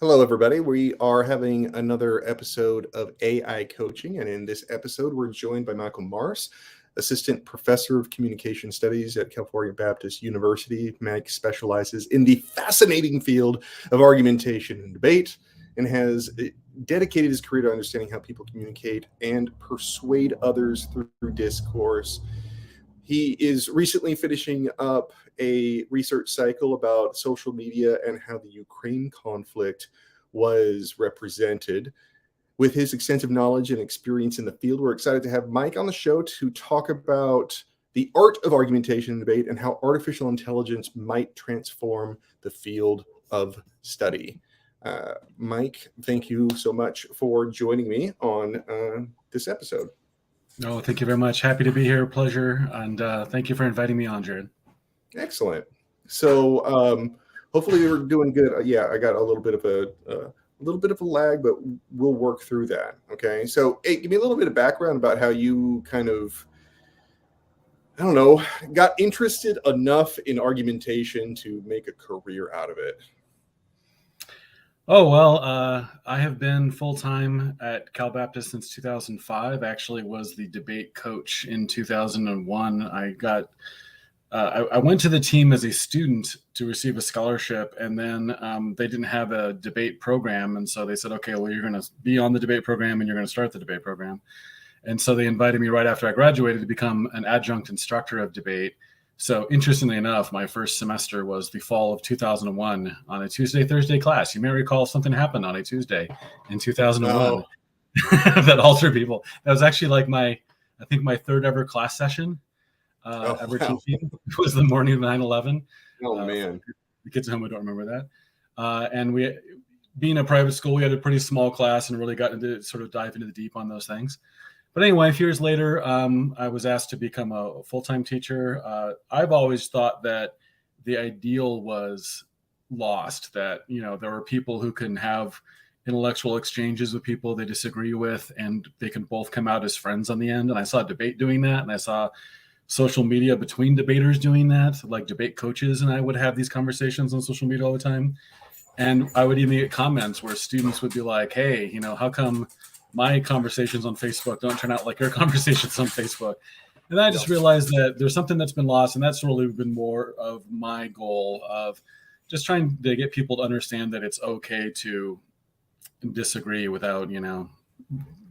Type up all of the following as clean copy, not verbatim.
Hello, everybody. We are having another episode of AI Coaching. And in this episode, we're joined by Michael Marse, Assistant Professor of Communication Studies at California Baptist University. Mike specializes in the fascinating field of argumentation and debate and has dedicated his career to understanding how people communicate and persuade others through discourse. He is recently finishing up a research cycle about social media and how the Ukraine conflict was represented. With his extensive knowledge and experience in the field, we're excited to have Mike on the show to talk about the art of argumentation and debate and how artificial intelligence might transform the field of study. Mike, thank you so much for joining me on this episode. No, thank you very much. Happy to be here. Pleasure. And thank you for inviting me on, Jared. Excellent. So hopefully we're doing good. Yeah, I got a little bit of a lag, but we'll work through that. Okay. So hey, give me a little bit of background about how you kind of, I don't know, got interested enough in argumentation to make a career out of it. Oh, well, I have been full-time at Cal Baptist since 2005. Actually was the debate coach in 2001. I went to the team as a student to receive a scholarship, and then they didn't have a debate program. And so they said, okay, well, you're going to be on the debate program and you're going to start the debate program. And so they invited me right after I graduated to become an adjunct instructor of debate. So interestingly enough, my first semester was the fall of 2001 on a Tuesday, Thursday class. You may recall something happened on a Tuesday in 2001 that altered people. That was actually like I think my third ever class session ever teaching. It was the morning of 9/11. Oh, man. The kids at home don't remember that. And being a private school, we had a pretty small class and really got into sort of dive into the deep on those things. But anyway, a few years later, I was asked to become a full-time teacher. I've always thought that the ideal was lost, that, there are people who can have intellectual exchanges with people they disagree with, and they can both come out as friends on the end. And I saw debate doing that, and I saw social media between debaters doing that, like debate coaches and I would have these conversations on social media all the time. And I would even get comments where students would be like, hey, how come my conversations on Facebook don't turn out like your conversations on Facebook? And I just realized that there's something that's been lost. And that's really been more of my goal of just trying to get people to understand that it's okay to disagree without,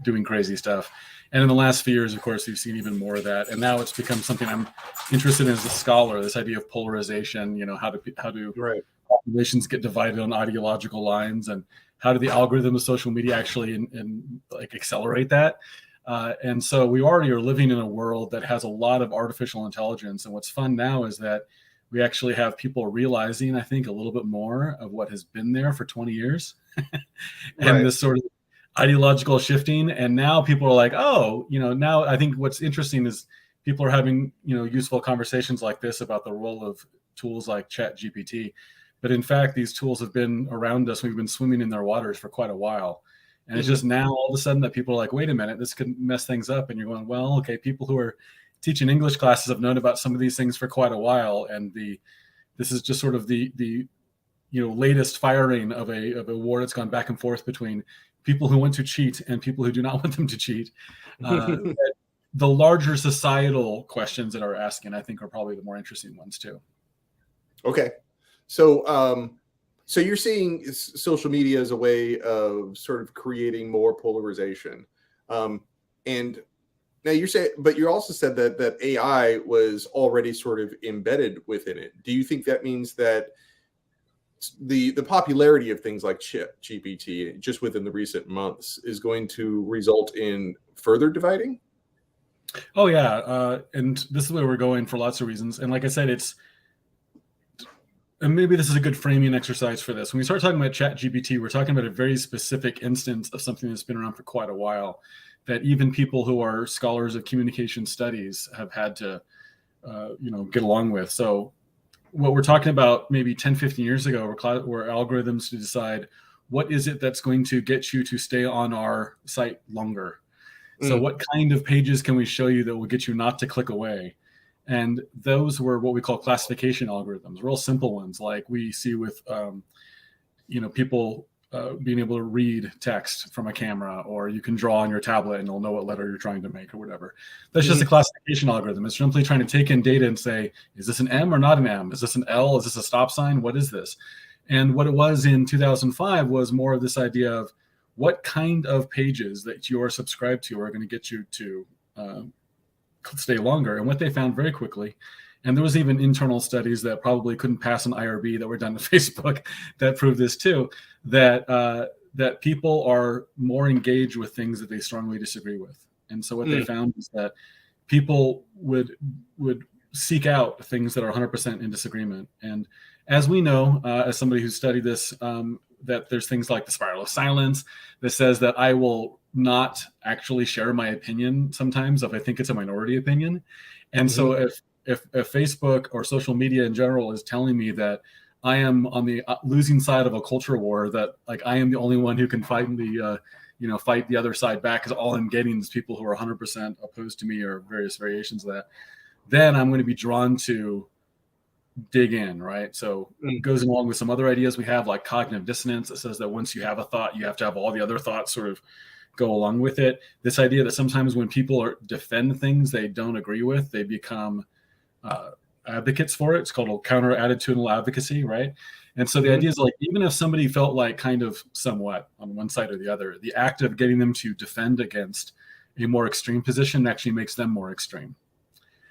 doing crazy stuff. And in the last few years, of course, we've seen even more of that. And now it's become something I'm interested in as a scholar, this idea of polarization, how do populations get divided on ideological lines, and how do the algorithm of social media actually and like accelerate that? And so we already are living in a world that has a lot of artificial intelligence. And what's fun now is that we actually have people realizing, I think, a little bit more of what has been there for 20 years and this sort of ideological shifting. And now people are like, oh, now I think what's interesting is people are having, useful conversations like this about the role of tools like ChatGPT. But in fact, these tools have been around us. We've been swimming in their waters for quite a while. And it's just now all of a sudden that people are like, wait a minute, this could mess things up. And you're going, well, okay, people who are teaching English classes have known about some of these things for quite a while. And this is just sort of the latest firing of a war that's gone back and forth between people who want to cheat and people who do not want them to cheat. The larger societal questions that are asking, I think, are probably the more interesting ones too. Okay. So you're seeing social media as a way of sort of creating more polarization. And now but you also said that AI was already sort of embedded within it. Do you think that means that the popularity of things like GPT just within the recent months is going to result in further dividing? Oh, yeah. And this is where we're going for lots of reasons. And like I said, and maybe this is a good framing exercise for this. When we start talking about ChatGPT, we're talking about a very specific instance of something that's been around for quite a while, that even people who are scholars of communication studies have had to, get along with. So what we're talking about maybe 10, 15 years ago were algorithms to decide what is it that's going to get you to stay on our site longer. So what kind of pages can we show you that will get you not to click away? And those were what we call classification algorithms, real simple ones like we see with, people being able to read text from a camera, or you can draw on your tablet and you'll know what letter you're trying to make or whatever. That's just a classification algorithm. It's simply trying to take in data and say, is this an M or not an M? Is this an L? Is this a stop sign? What is this? And what it was in 2005 was more of this idea of what kind of pages that you are subscribed to are going to get you to stay longer. And what they found very quickly, and there was even internal studies that probably couldn't pass an IRB that were done to Facebook that proved this too, that that people are more engaged with things that they strongly disagree with. And so what they found is that people would seek out things that are 100% in disagreement. And as we know, as somebody who studied this, that there's things like the spiral of silence that says that I will not actually share my opinion sometimes if I think it's a minority opinion. And so if Facebook or social media in general is telling me that I am on the losing side of a culture war, that like I am the only one who can fight fight the other side back, because all I'm getting is people who are 100% opposed to me or various variations of that, then I'm going to be drawn to dig in, right? So it goes along with some other ideas we have, like cognitive dissonance, that says that once you have a thought, you have to have all the other thoughts sort of go along with it. This idea that sometimes when people defend things they don't agree with, they become advocates for it. It's called counter-attitudinal advocacy, right? And so the idea is like, even if somebody felt like kind of somewhat on one side or the other, the act of getting them to defend against a more extreme position actually makes them more extreme.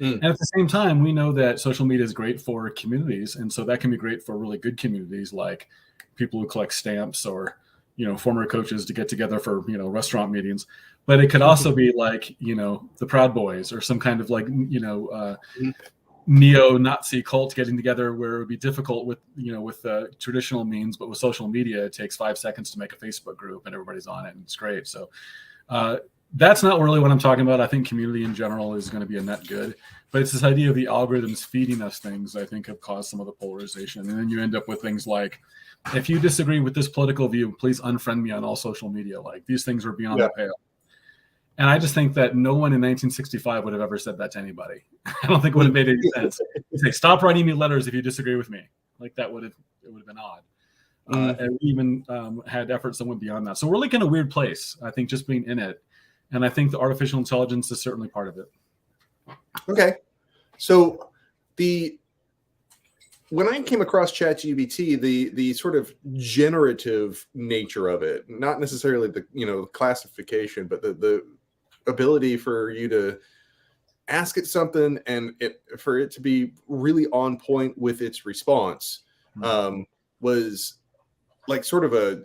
And at the same time, we know that social media is great for communities. And so that can be great for really good communities, like people who collect stamps, or, former coaches to get together for, restaurant meetings. But it could also be like, the Proud Boys, or some kind of like, neo-Nazi cult getting together, where it would be difficult with traditional means, but with social media, it takes 5 seconds to make a Facebook group and everybody's on it and it's great. So that's not really what I'm talking about. I think community in general is going to be a net good, but it's this idea of the algorithms feeding us things I think have caused some of the polarization. And then you end up with things like, if you disagree with this political view, please unfriend me on all social media. Like, these things are beyond the pale. And I just think that no one in 1965 would have ever said that to anybody. I don't think it would have made any sense. Say, stop writing me letters if you disagree with me. Like, it would have been odd. And we even had efforts that went beyond that. So we're like in a weird place, I think, just being in it. And I think the artificial intelligence is certainly part of it. Okay. So when I came across ChatGPT, the sort of generative nature of it, not necessarily the classification, but the ability for you to ask it something and for it to be really on point with its response, was like sort of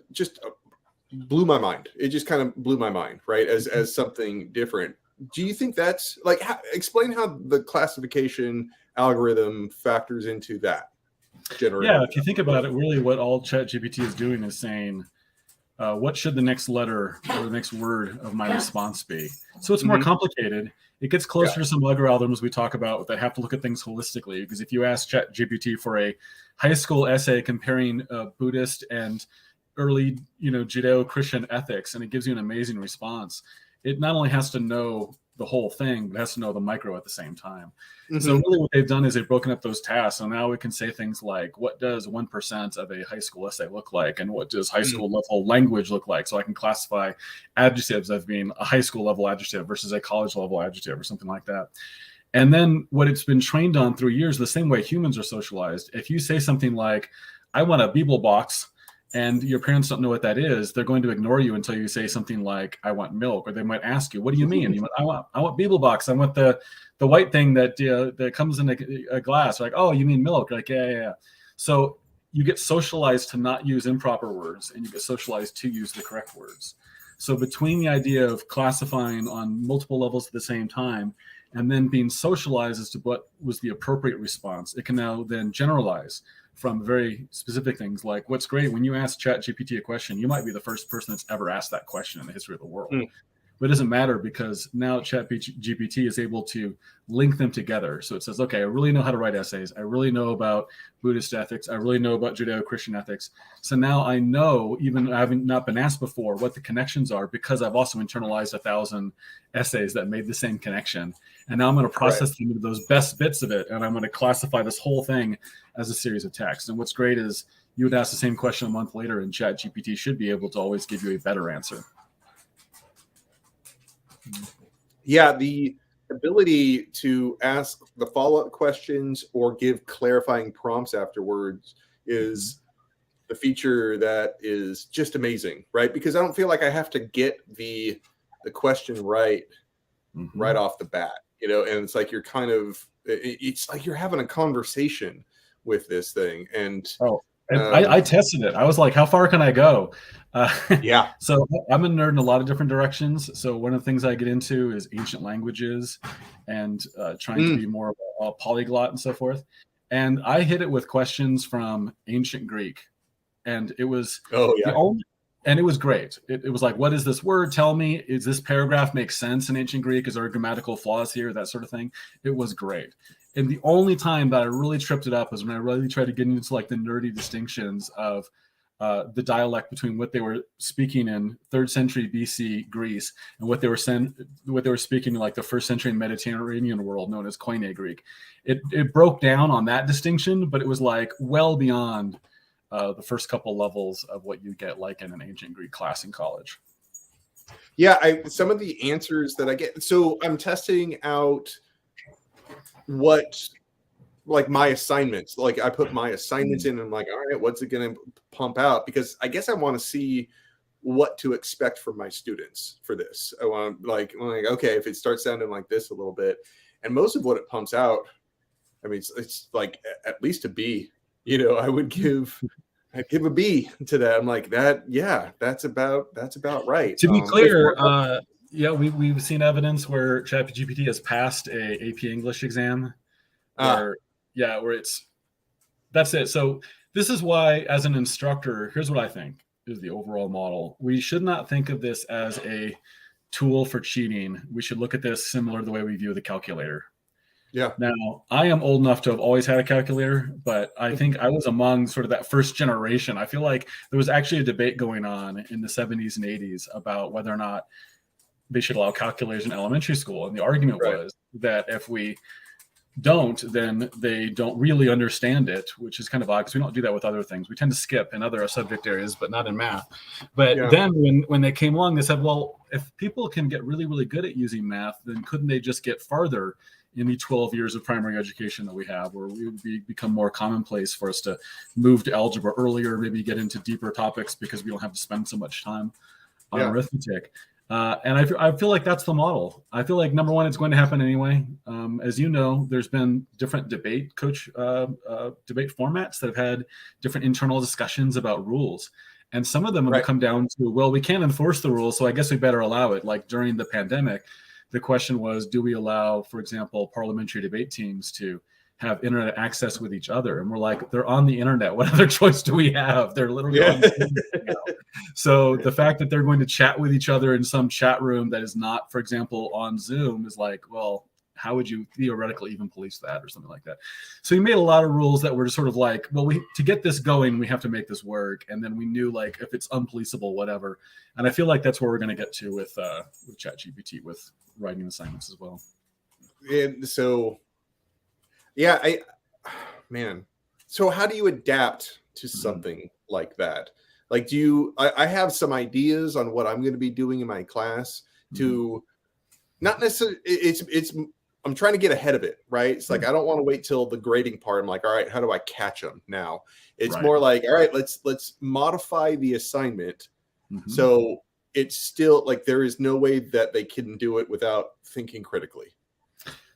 blew my mind. It just kind of blew my mind, right? As something different. Do you think that's like, explain how the classification algorithm factors into that? Yeah, if you think about it, really what all ChatGPT is doing is saying, what should the next letter or the next word of my response be? So it's more complicated. It gets closer to some other algorithms we talk about that have to look at things holistically. Because if you ask ChatGPT for a high school essay comparing Buddhist and early, Judeo-Christian ethics, and it gives you an amazing response, it not only has to know the whole thing, but it has to know the micro at the same time. So really what they've done is they've broken up those tasks. So now we can say things like, what does 1% of a high school essay look like? And what does high school level language look like? So I can classify adjectives as being a high school level adjective versus a college level adjective or something like that. And then what it's been trained on through years, the same way humans are socialized. If you say something like, I want a Beeble box, and your parents don't know what that is, they're going to ignore you until you say something like, I want milk. Or they might ask you, what do you mean? You want, I want Beeble box. I want the white thing that comes in a glass. Like, oh, you mean milk? Like, yeah. So you get socialized to not use improper words, and you get socialized to use the correct words. So between the idea of classifying on multiple levels at the same time, and then being socialized as to what was the appropriate response, it can now then generalize from very specific things. Like, what's great, when you ask ChatGPT a question, you might be the first person that's ever asked that question in the history of the world. But it doesn't matter, because now ChatGPT is able to link them together. So it says, okay, I really know how to write essays. I really know about Buddhist ethics. I really know about Judeo-Christian ethics. So now I know, even I haven't not been asked before, what the connections are, because I've also internalized 1,000 essays that made the same connection. And now I'm going to process them into those best bits of it. And I'm going to classify this whole thing as a series of texts. And what's great is you would ask the same question a month later, and ChatGPT should be able to always give you a better answer. Yeah, the ability to ask the follow-up questions or give clarifying prompts afterwards is the feature that is just amazing, right? Because I don't feel like I have to get the question right off the bat, you know, and it's like you're kind of, it's like you're having a conversation with this thing. And I tested it. I was like, how far can I go? Yeah. So I'm a nerd in a lot of different directions. So one of the things I get into is ancient languages and trying to be more of a polyglot and so forth. And I hit it with questions from ancient Greek. And it was and it was great. It was like, what is this word? Tell me, is this paragraph make sense in ancient Greek? Is there grammatical flaws here? That sort of thing. It was great. And the only time that I really tripped it up was when I really tried to get into like the nerdy distinctions of the dialect between what they were speaking in 3rd century BC Greece and what they were speaking in like the 1st century Mediterranean world known as Koine Greek. It broke down on that distinction, but it was like well beyond the first couple levels of what you get like in an ancient Greek class in college. Yeah, some of the answers that I get. So I'm testing out what, like my assignments. Like I put my assignments in and I'm like, all right, what's it going to pump out? Because I guess I want to see what to expect from my students for this. I want like, okay, if it starts sounding like this a little bit, and most of what it pumps out, I mean, it's like at least a B. You know, I'd give a B to that. I'm like that. Yeah, that's about right. To be clear, we've seen evidence where ChatGPT has passed a AP English exam. Where that's it. So this is why, as an instructor, here's what I think is the overall model. We should not think of this as a tool for cheating. We should look at this similar to the way we view the calculator. Yeah. Now, I am old enough to have always had a calculator, but I think I was among sort of that first generation. I feel like there was actually a debate going on in the 70s and 80s about whether or not they should allow calculators in elementary school. And the argument was that if we don't, then they don't really understand it, which is kind of odd because we don't do that with other things. We tend to skip in other subject areas, but not in math. But then when they came along, they said, well, if people can get really, really good at using math, then couldn't they just get farther in the 12 years of primary education that we have, where we would become more commonplace for us to move to algebra earlier, maybe get into deeper topics because we don't have to spend so much time on arithmetic. And I feel like that's the model. I feel like, number one, it's going to happen anyway. As you know, there's been different debate formats that have had different internal discussions about rules. And some of them have come down to, well, we can't enforce the rules, so I guess we better allow it. Like during the pandemic, the question was, do we allow, for example, parliamentary debate teams to have internet access with each other? And we're like, they're on the internet. What other choice do we have? They're literally on the internet now. So the fact that they're going to chat with each other in some chat room that is not, for example, on Zoom is like, well, how would you theoretically even police that or something like that? So we made a lot of rules that were just sort of like, well, to get this going, we have to make this work. And then we knew like if it's unpoliceable, whatever. And I feel like that's where we're going to get to with ChatGPT, with writing assignments as well. And so, so how do you adapt to something like that? Like, I have some ideas on what I'm going to be doing in my class to not necessarily, I'm trying to get ahead of it, right? It's like, I don't want to wait till the grading part. I'm like, all right, how do I catch them now? It's more like, all right, let's modify the assignment. So it's still like, there is no way that they can do it without thinking critically.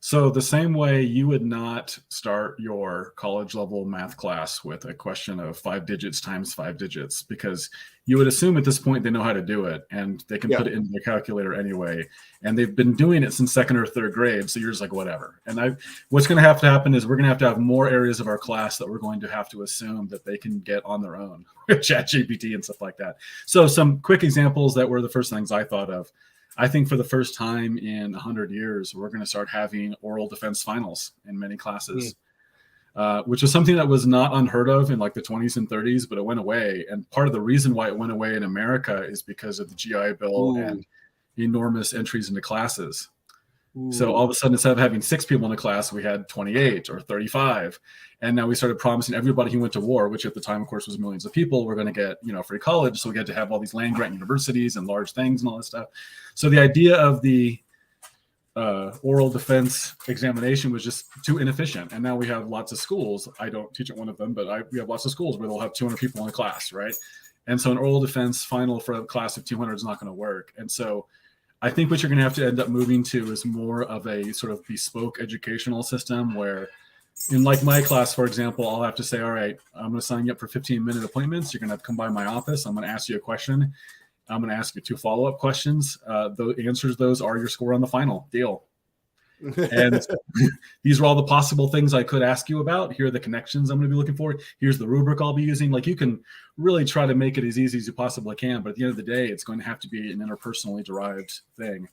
So the same way you would not start your college level math class with a question of 5 digits times 5 digits, because you would assume at this point they know how to do it and they can put it into their calculator anyway. And they've been doing it since 2nd or 3rd grade. So you're just like, whatever. And what's going to happen is we're going to have more areas of our class that we're going to have to assume that they can get on their own with ChatGPT and stuff like that. So some quick examples that were the first things I thought of. I think for the first time in 100 years, we're going to start having oral defense finals in many classes, which was something that was not unheard of in like the 20s and 30s, but it went away. And part of the reason why it went away in America is because of the GI Bill and enormous entries into classes. So all of a sudden, instead of having 6 people in the class, we had 28 or 35. And now we started promising everybody who went to war, which at the time, of course, was millions of people, we're going to get, free college. So we had to have all these land grant universities and large things and all that stuff. So the idea of the oral defense examination was just too inefficient. And now we have lots of schools. I don't teach at one of them, but we have lots of schools where they'll have 200 people in a class, right? And so an oral defense final for a class of 200 is not going to work. And so I think what you're going to have to end up moving to is more of a sort of bespoke educational system where, in like my class, for example, I'll have to say, all right, I'm going to sign you up for 15-minute appointments. You're going to have to come by my office. I'm going to ask you a question. I'm going to ask you 2 follow-up questions. The answers to those are your score on the final. Deal. And these are all the possible things I could ask you about. Here are the connections I'm going to be looking for. Here's the rubric I'll be using. Like, you can really try to make it as easy as you possibly can, but at the end of the day, it's going to have to be an interpersonally derived thing.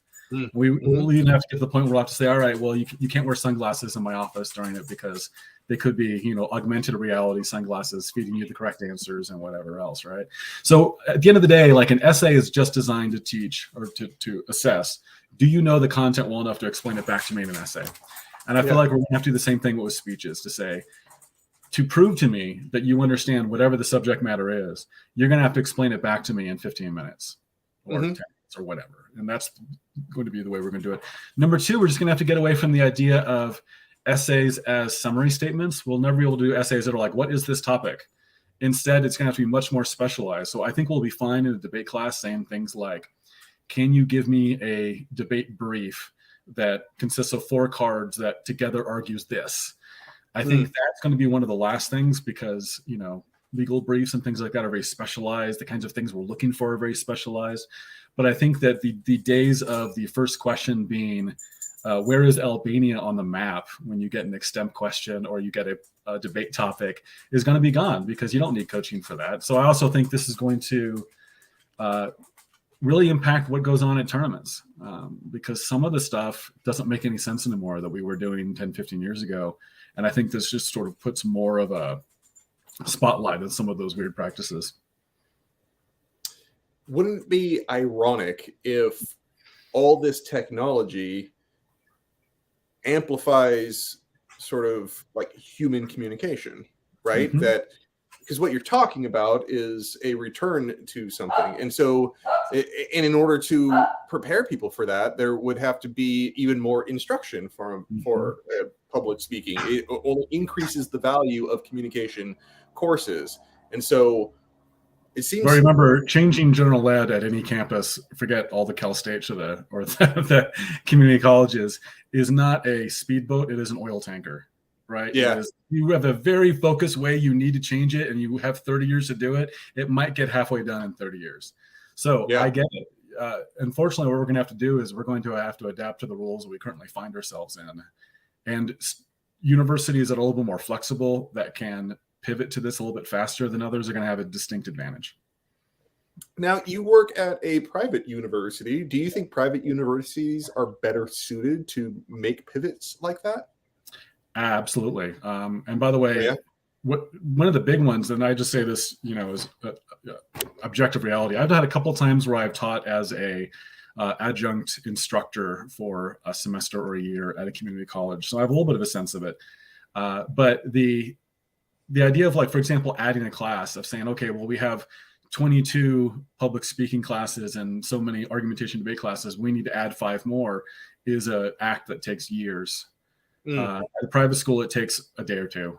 We'll even have to get to the point where we'll have to say, all right, well, you can't wear sunglasses in my office during it because they could be, augmented reality sunglasses feeding you the correct answers and whatever else, right? So at the end of the day, like, an essay is just designed to teach or to assess. Do you know the content well enough to explain it back to me in an essay? And I feel like we're going to have to do the same thing with speeches to say, to prove to me that you understand whatever the subject matter is, you're going to have to explain it back to me in 15 minutes or 10 minutes or whatever. And that's going to be the way we're going to do it. Number 2, we're just going to have to get away from the idea of essays as summary statements. We'll never be able to do essays that are like, what is this topic? Instead, it's going to have to be much more specialized. So I think we'll be fine in a debate class saying things like, can you give me a debate brief that consists of 4 cards that together argues this? I think that's going to be one of the last things because, legal briefs and things like that are very specialized. The kinds of things we're looking for are very specialized. But I think that the days of the first question being, where is Albania on the map when you get an extemp question or you get a debate topic is going to be gone because you don't need coaching for that. So I also think this is going to really impact what goes on at tournaments because some of the stuff doesn't make any sense anymore that we were doing 10, 15 years ago. And I think this just sort of puts more of a spotlight on some of those weird practices. Wouldn't it be ironic if all this technology amplifies sort of like human communication, right? That because what you're talking about is a return to something. And so, and in order to prepare people for that, there would have to be even more instruction for public speaking. It only increases the value of communication courses. And so it seems. Well, remember, changing general ed at any campus, forget all the Cal States or the community colleges, is not a speedboat. It is an oil tanker. Right? Yeah. You have a very focused way you need to change it, and you have 30 years to do it. It might get halfway done in 30 years. So I get it. Unfortunately, what we're going to have to do is we're going to have to adapt to the rules that we currently find ourselves in. And universities that are a little bit more flexible that can pivot to this a little bit faster than others are going to have a distinct advantage. Now, you work at a private university. Do you think private universities are better suited to make pivots like that? Absolutely. And by the way, one of the big ones, and I just say this, is objective reality. I've had a couple of times where I've taught as a adjunct instructor for a semester or a year at a community college. So I have a little bit of a sense of it. But the idea of, like, for example, adding a class of saying, okay, well, we have 22 public speaking classes and so many argumentation debate classes, we need to add 5 more, is an act that takes years. At a private school, it takes a day or 2.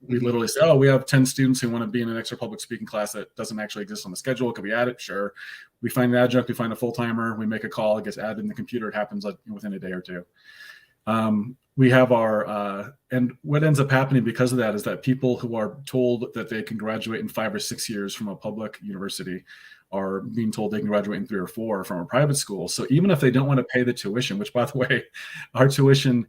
We literally say, oh, we have 10 students who want to be in an extra public speaking class that doesn't actually exist on the schedule. Could we add it? Sure. We find an adjunct, we find a full-timer, we make a call, it gets added in the computer. It happens within a day or 2. We have our, and what ends up happening because of that is that people who are told that they can graduate in 5 or 6 years from a public university are being told they can graduate in 3 or 4 from a private school. So even if they don't want to pay the tuition, which, by the way, our tuition,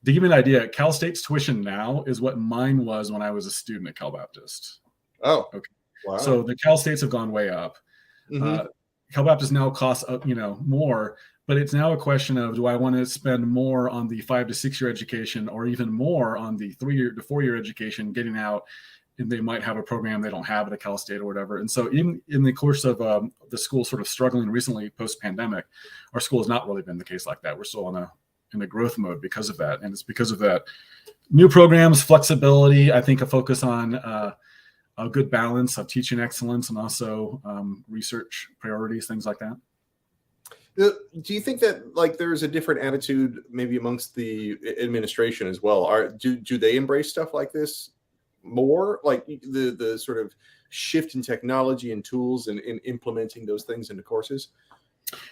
to give you an idea, Cal State's tuition now is what mine was when I was a student at Cal Baptist. Oh, okay. Wow. So the Cal States have gone way up. Cal Baptist now costs, more, but it's now a question of, do I want to spend more on the 5 to 6 year education or even more on the 3 year to 4 year education, getting out they might have a program they don't have at a Cal State or whatever. And so even in the course of the school sort of struggling recently post-pandemic, our school has not really been the case like that. We're still in a growth mode because of that. And it's because of that new programs, flexibility, I think a focus on a good balance of teaching excellence and also research priorities, things like that. Do you think that like there's a different attitude maybe amongst the administration as well? Do they embrace stuff like this more, like the sort of shift in technology and tools and in implementing those things into courses?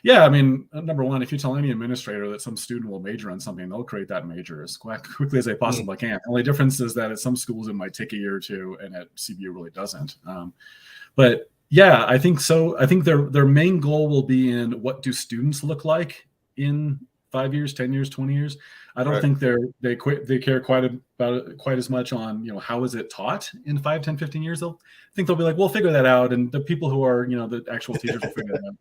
Yeah, I mean, number one, if you tell any administrator that some student will major on something, they'll create that major as quickly as they possibly can. The only difference is that at some schools it might take a year or two, and at CBU really doesn't. But yeah, I think so. I think their main goal will be in what do students look like in 5 years, 10 years, 20 years. I don't think they care quite as much on, how is it taught in 5, 10, 15 years. I think they'll be like, we'll figure that out. And the people who are, the actual teachers will figure that out.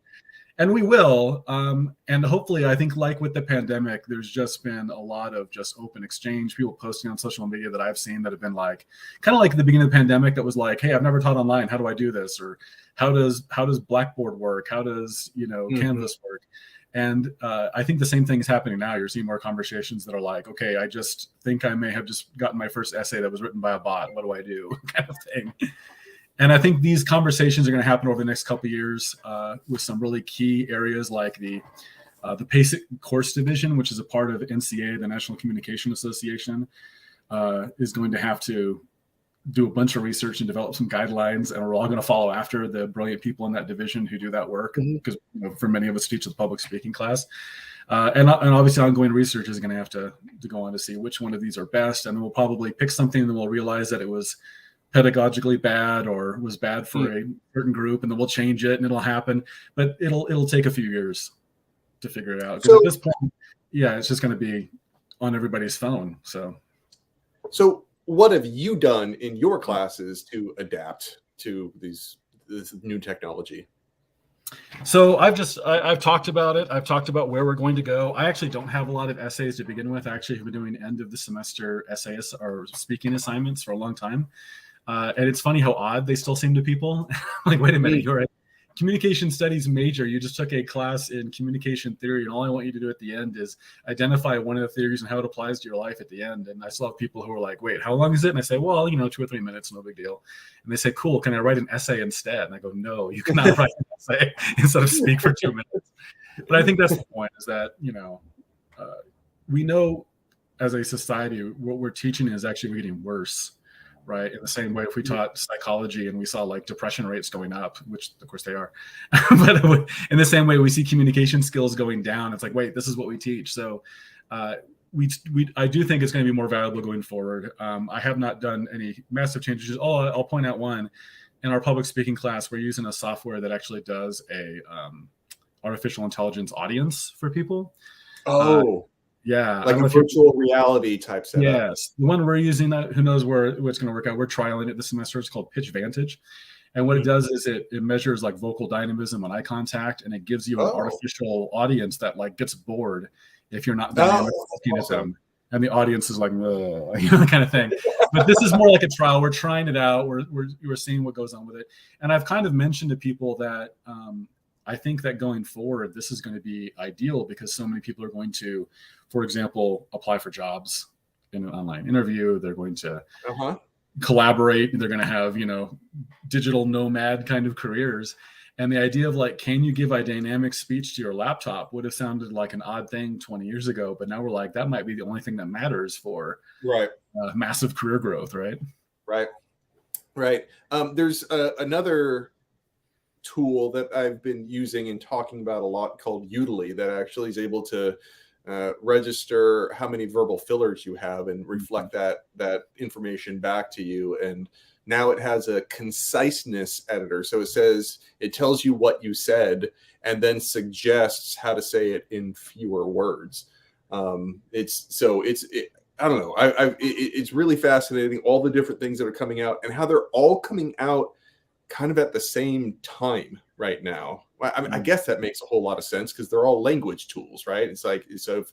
And we will. And hopefully, I think like with the pandemic, there's just been a lot of just open exchange, people posting on social media that I've seen that have been like, kind of like at the beginning of the pandemic, that was like, hey, I've never taught online. How do I do this? Or how does Blackboard work? How does, Canvas work? And I think the same thing is happening now. You're seeing more conversations that are like, okay, I just think I may have just gotten my first essay that was written by a bot. What do I do? Kind of thing. And I think these conversations are going to happen over the next couple of years with some really key areas like the basic course division, which is a part of NCA, the National Communication Association, is going to have to do a bunch of research and develop some guidelines, and we're all going to follow after the brilliant people in that division who do that work, because for many of us teach the public speaking class. And obviously ongoing research is going to have to go on to see which one of these are best, and then we'll probably pick something and then we'll realize that it was pedagogically bad or was bad for a certain group, and then we'll change it and it'll happen, but it'll take a few years to figure it out, because at this point, it's just going to be on everybody's phone. So what have you done in your classes to adapt to this new technology? So I've talked about it. I've talked about where we're going to go. I actually don't have a lot of essays to begin with. I actually have been doing end of the semester essays or speaking assignments for a long time. And it's funny how odd they still seem to people. Like, wait a minute, you're a communication studies major. You just took a class in communication theory, and all I want you to do at the end is identify one of the theories and how it applies to your life at the end. And I still have people who are like, wait, how long is it? And I say, well, 2 or 3 minutes, no big deal. And they say, cool, can I write an essay instead? And I go, no, you cannot write an essay instead of speak for 2 minutes. But I think that's the point, is that, we know as a society, what we're teaching is actually getting worse. Right. In the same way, if we taught psychology and we saw like depression rates going up, which of course they are, but in the same way, we see communication skills going down. It's like, wait, this is what we teach. So I do think it's going to be more valuable going forward. I have not done any massive changes. I'll point out one. In our public speaking class, we're using a software that actually does a artificial intelligence audience for people. Yeah, like a virtual reality type setup. Yes, the one we're using, who knows where it's going to work out. We're trialing it this semester. It's called Pitch Vantage, and what it does is it measures like vocal dynamism and eye contact, and it gives you an artificial audience that like gets bored if you're not looking at them, and the audience is like, kind of thing. But this is more like a trial. We're trying it out. We're seeing what goes on with it, and I've kind of mentioned to people that I think that going forward, this is going to be ideal, because so many people are going to, for example, apply for jobs in an online interview. They're going to collaborate. They're going to have, digital nomad kind of careers. And the idea of like, can you give a dynamic speech to your laptop would have sounded like an odd thing 20 years ago. But now we're like, that might be the only thing that matters for massive career growth. Right. There's another tool that I've been using and talking about a lot called Udily, that actually is able to register how many verbal fillers you have and reflect that information back to you. And now it has a conciseness editor. So it tells you what you said and then suggests how to say it in fewer words. I don't know. It's really fascinating, all the different things that are coming out and how they're all coming out kind of at the same time right now. I mean, I guess that makes a whole lot of sense, because they're all language tools, right? It's like, so if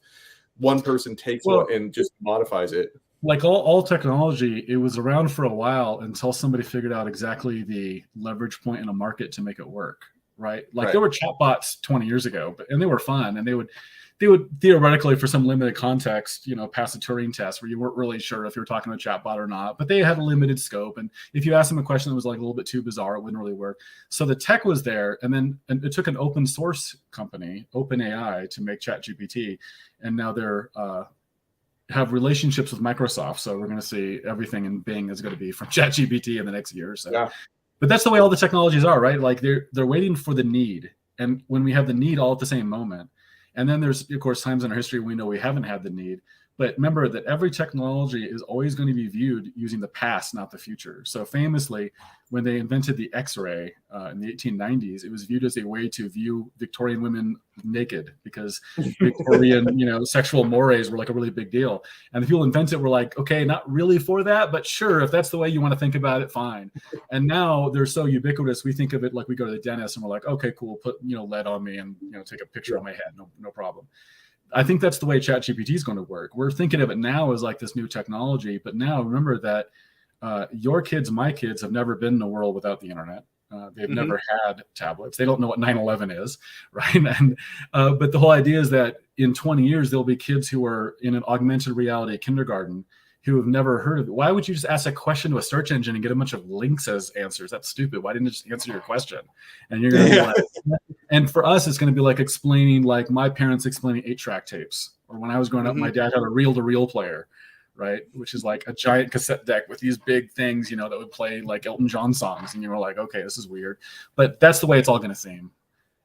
one person takes one and just modifies it. like all technology, it was around for a while until somebody figured out exactly the leverage point in a market to make it work, right? Like Right. there were chatbots 20 years ago, and they were fun, and they would theoretically, for some limited context, pass a Turing test where you weren't really sure if you were talking to a chatbot or not, but they had a limited scope. And if you asked them a question that was like a little bit too bizarre, it wouldn't really work. So the tech was there, and it took an open source company, OpenAI, to make ChatGPT, and now they're have relationships with Microsoft. So we're going to see everything in Bing is going to be from ChatGPT in the next year or so. Yeah. But that's the way all the technologies are, right? Like they're waiting for the need, and when we have the need all at the same moment, and then there's of course times in our history we know we haven't had the need. But remember that every technology is always going to be viewed using the past, not the future. So famously, when they invented the X-ray in the 1890s, it was viewed as a way to view Victorian women naked because Victorian, sexual mores were like a really big deal. And the people invented it were like, okay, not really for that, but sure, if that's the way you want to think about it, fine. And now they're so ubiquitous, we think of it like we go to the dentist and we're like, okay, cool, put lead on me and take a picture of my head, no problem. I think that's the way ChatGPT is going to work. We're thinking of it now as like this new technology, but now remember that your kids, my kids, have never been in a world without the internet. They've never had tablets. They don't know what 9/11 is, right? And but the whole idea is that in 20 years there'll be kids who are in an augmented reality kindergarten who have never heard of it. Why would you just ask a question to a search engine and get a bunch of links as answers? That's stupid. Why didn't you just answer your question? And you're going to be like, and for us, it's going to be like explaining, like my parents explaining 8-track tapes. Or when I was growing up, my dad had a reel-to-reel player, right? Which is like a giant cassette deck with these big things, that would play like Elton John songs. And you were like, okay, this is weird. But that's the way it's all going to seem.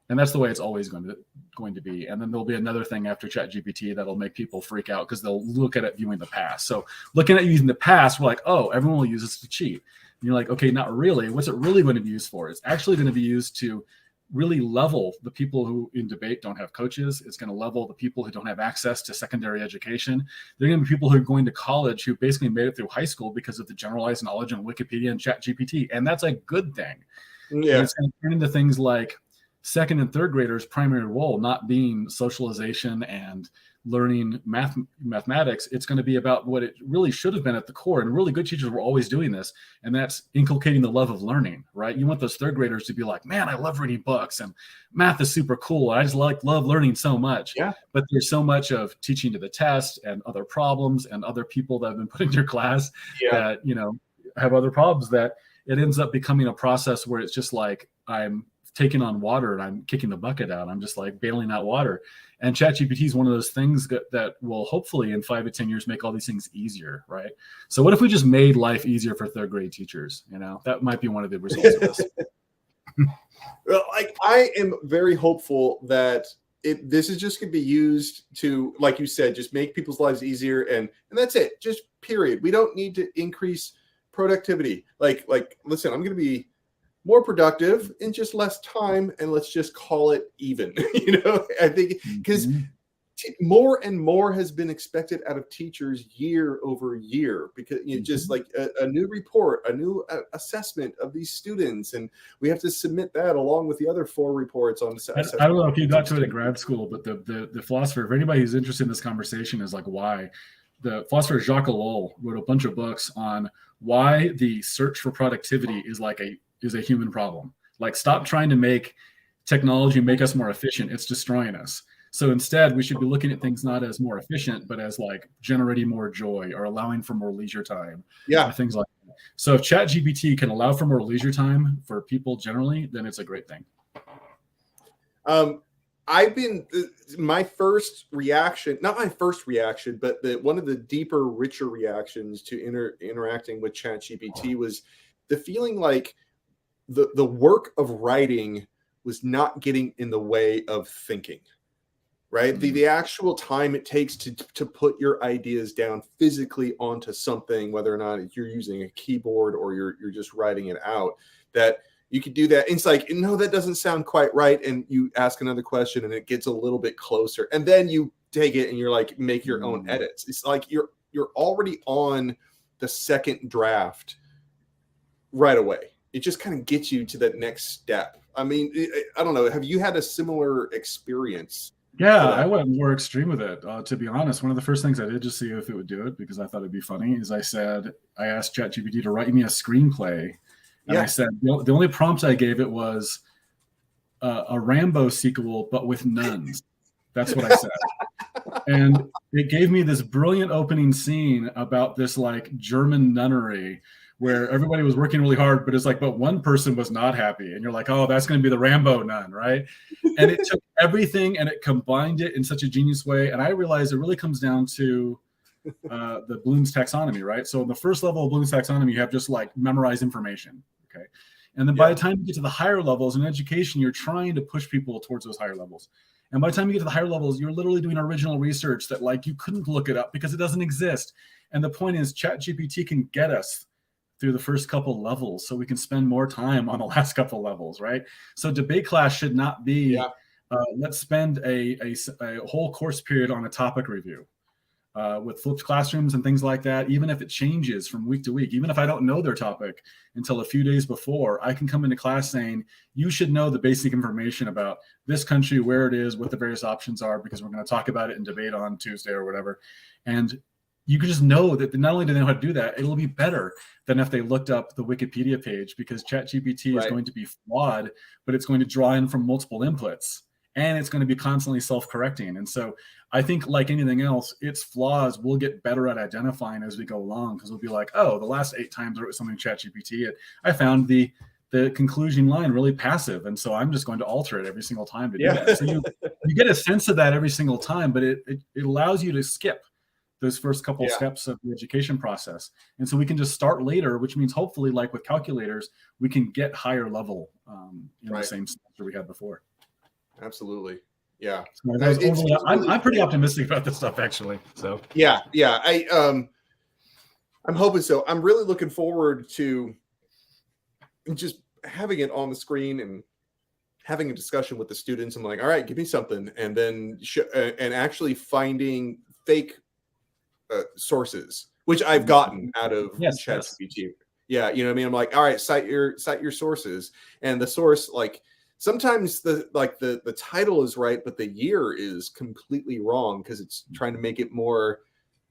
And that's the way it's always going to be. And then there'll be another thing after ChatGPT that'll make people freak out because they'll look at it viewing the past. So looking at using the past, we're like, oh, everyone will use this to cheat. And you're like, okay, not really. What's it really going to be used for? It's actually going to be used to really level the people who in debate don't have coaches. It's going to level the people who don't have access to secondary education. They're going to be people who are going to college who basically made it through high school because of the generalized knowledge on Wikipedia and ChatGPT. And that's a good thing. Yeah. And it's going to turn into things like second and third graders' primary role not being socialization and learning mathematics. It's going to be about what it really should have been at the core. And really good teachers were always doing this. And that's inculcating the love of learning, right? You want those third graders to be like, man, I love reading books and math is super cool. I just love learning so much. Yeah. But there's so much of teaching to the test and other problems and other people that have been put in your class that, have other problems that it ends up becoming a process where it's just like, I'm taking on water and I'm kicking the bucket out. I'm just like bailing out water. And ChatGPT is one of those things that will hopefully in 5 to 10 years make all these things easier, right? So what if we just made life easier for third grade teachers? That might be one of the results of this. Well, I am very hopeful that this is just going to be used to, like you said, just make people's lives easier, and that's it. Just period. We don't need to increase productivity. Like listen, I'm going to be more productive in just less time, and let's just call it even. I think because more and more has been expected out of teachers year over year, because just like a new report, a new assessment of these students, and we have to submit that along with the other 4 reports on assessment. I don't know if you got to it at grad school, but the philosopher, if anybody who's interested in this conversation, is like, why the philosopher Jacques Ellul wrote a bunch of books on why the search for productivity is a human problem. Like, stop trying to make technology make us more efficient. It's destroying us. So instead, we should be looking at things not as more efficient, but as like generating more joy or allowing for more leisure time. Yeah. Or things like that. So if ChatGPT can allow for more leisure time for people generally, then it's a great thing. My first reaction, not my first reaction, but one of the deeper, richer reactions to interacting with ChatGPT was the feeling like the work of writing was not getting in the way of thinking, right? Mm-hmm. The actual time it takes to put your ideas down physically onto something, whether or not you're using a keyboard or you're just writing it out, that you could do that. It's like, no, that doesn't sound quite right. And you ask another question and it gets a little bit closer. And then you take it and you're like, make your own edits. It's like you're already on the second draft right away. It just kind of gets you to that next step. I mean, I don't know. Have you had a similar experience Yeah, for I that. went more extreme with it. To be honest, one of the first things I did just see if it would do it because I thought it'd be funny is I asked ChatGPT to write me a screenplay, and I Yeah. said the only prompt I gave it was a Rambo sequel, but with nuns. That's what I said. And it gave me this brilliant opening scene about this like German nunnery where everybody was working really hard, but it's like, but one person was not happy. And you're like, oh, that's going to be the Rambo nun, right? And it took everything and it combined it in such a genius way. And I realized it really comes down to the Bloom's taxonomy, right? So in the first level of Bloom's taxonomy, you have just like memorize information, okay? And then by Yeah. the time you get to the higher levels in education, you're trying to push people towards those higher levels. And by the time you get to the higher levels, you're literally doing original research that like you couldn't look it up because it doesn't exist. And the point is ChatGPT can get us through the first couple levels so we can spend more time on the last couple levels, right? So debate class should not be, Yeah. let's spend a whole course period on a topic review. With flipped classrooms and things like that, even if it changes from week to week, even if I don't know their topic until a few days before, I can come into class saying, you should know the basic information about this country, where it is, what the various options are, because we're going to talk about it in debate on Tuesday or whatever. And you can just know that not only do they know how to do that, it'll be better than if they looked up the Wikipedia page because ChatGPT is going to be flawed, but it's going to draw in from multiple inputs and it's going to be constantly self-correcting. And so I think like anything else, its flaws will get better at identifying as we go along because we'll be like, oh, the last 8 times I wrote something in ChatGPT, I found the conclusion line really passive. And so I'm just going to alter it every single time to do that. So you get a sense of that every single time, but it allows you to skip those first couple steps of the education process. And so we can just start later, which means hopefully like with calculators, we can get higher level in the same semester we had before. Absolutely. Yeah. So I'm pretty optimistic about this stuff actually. So yeah. I'm hoping so. I'm really looking forward to just having it on the screen and having a discussion with the students. I'm like, all right, give me something. And then and actually finding fake sources, which I've gotten out of ChatGPT. Yeah. You know what I mean? I'm like, all right, cite your sources. And the source, like, sometimes the title is right, but the year is completely wrong because it's trying to make it more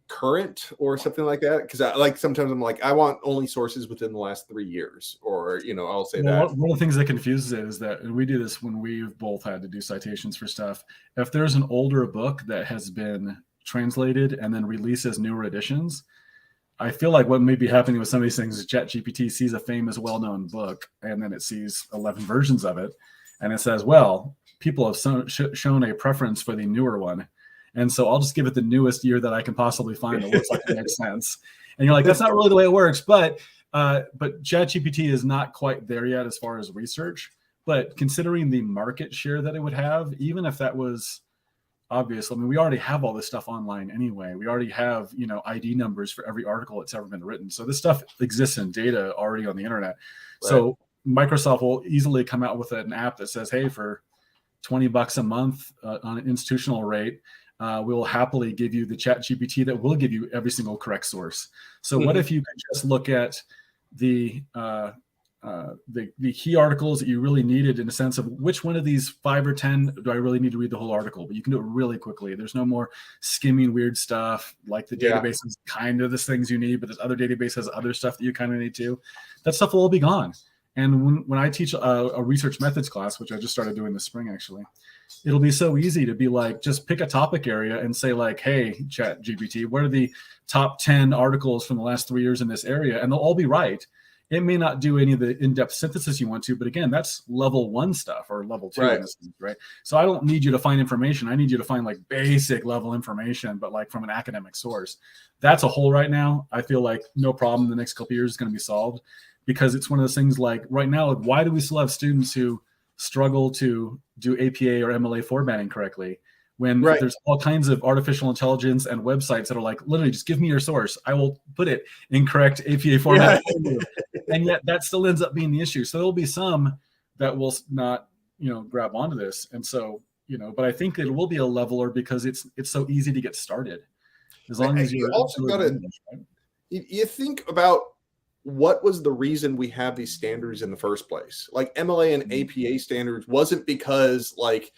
current or something like that. Because sometimes I'm like, I want only sources within the last 3 years, or I'll say that. One of the things that confuses it is that, and we do this when we've both had to do citations for stuff. If there's an older book that has been translated and then released as newer editions, I feel like what may be happening with some of these things is ChatGPT sees a famous, well-known book, and then it sees 11 versions of it, and it says, well, people have shown a preference for the newer one. And so I'll just give it the newest year that I can possibly find that looks like it makes sense. And you're like, that's not really the way it works. But ChatGPT is not quite there yet as far as research. But considering the market share that it would have, even if that was obvious, I mean, we already have all this stuff online anyway. We already have, ID numbers for every article that's ever been written. So this stuff exists in data already on the internet. Right. So Microsoft will easily come out with an app that says, hey, for $20 a month on an institutional rate, we'll happily give you the ChatGPT that will give you every single correct source. So what if you could just look at the key articles that you really needed in the sense of which one of these 5 or 10 do I really need to read the whole article? But you can do it really quickly. There's no more skimming weird stuff like the database is kind of the things you need, but this other database has other stuff that you kind of need too. That stuff will all be gone. And when I teach a research methods class, which I just started doing this spring, actually, it'll be so easy to be like, just pick a topic area and say like, hey, ChatGPT, what are the top 10 articles from the last 3 years in this area? And they'll all be right. It may not do any of the in-depth synthesis you want to, but again, that's level 1 stuff or level 2, right? So I don't need you to find information. I need you to find like basic level information, but like from an academic source. That's a hole right now. I feel like no problem in the next couple of years is going to be solved because it's one of those things like right now, like, why do we still have students who struggle to do APA or MLA formatting correctly when there's all kinds of artificial intelligence and websites that are like, literally just give me your source. I will put it in correct APA format. And yet that still ends up being the issue. So there'll be some that will not, grab onto this. And so, but I think it will be a leveler because it's so easy to get started. As long as you also got to, you think about what was the reason we have these standards in the first place? Like MLA and APA standards wasn't because like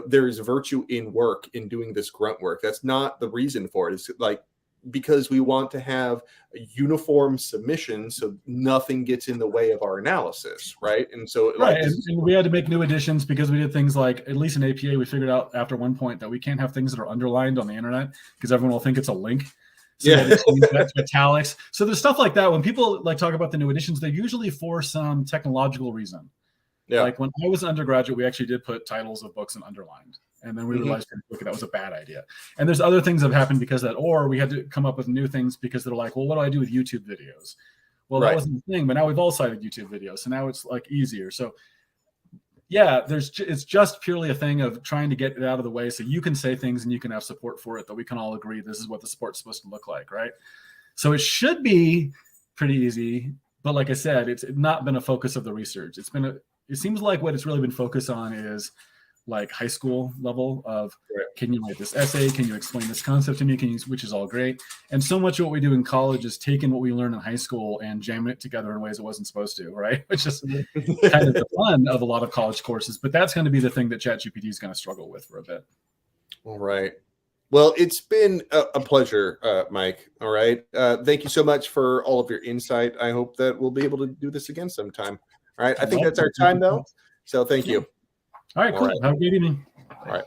there's virtue in work, in doing this grunt work. That's not the reason for it. It's like, because we want to have a uniform submission so nothing gets in the way of our analysis, right? And so right, and we had to make new additions because we did things like, at least in APA, we figured out after one point that we can't have things that are underlined on the internet because everyone will think it's a link. So yeah, that's italics. So there's stuff like that. When people like talk about the new additions, they're usually for some technological reason. Yeah. Like when I was an undergraduate, we actually did put titles of books in underlined. And then we realized that was a bad idea. And there's other things that have happened because of that, or we had to come up with new things because they're like, well, what do I do with YouTube videos? Well, that wasn't the thing, but now we've all cited YouTube videos. So now it's like easier. So yeah, it's just purely a thing of trying to get it out of the way so you can say things and you can have support for it, that we can all agree this is what the sport's supposed to look like, right? So it should be pretty easy. But like I said, it's not been a focus of the research. It seems like what it's really been focused on is like high school level of, can you write this essay? Can you explain this concept to me? Which is all great. And so much of what we do in college is taking what we learned in high school and jamming it together in ways it wasn't supposed to, right? Which is kind of the fun of a lot of college courses. But that's going to be the thing that ChatGPT is going to struggle with for a bit. All right. Well, it's been a pleasure, Mike. All right. Thank you so much for all of your insight. I hope that we'll be able to do this again sometime. All right. I think that's our time, though. So thank you. All right, cool. Have a good evening. All right.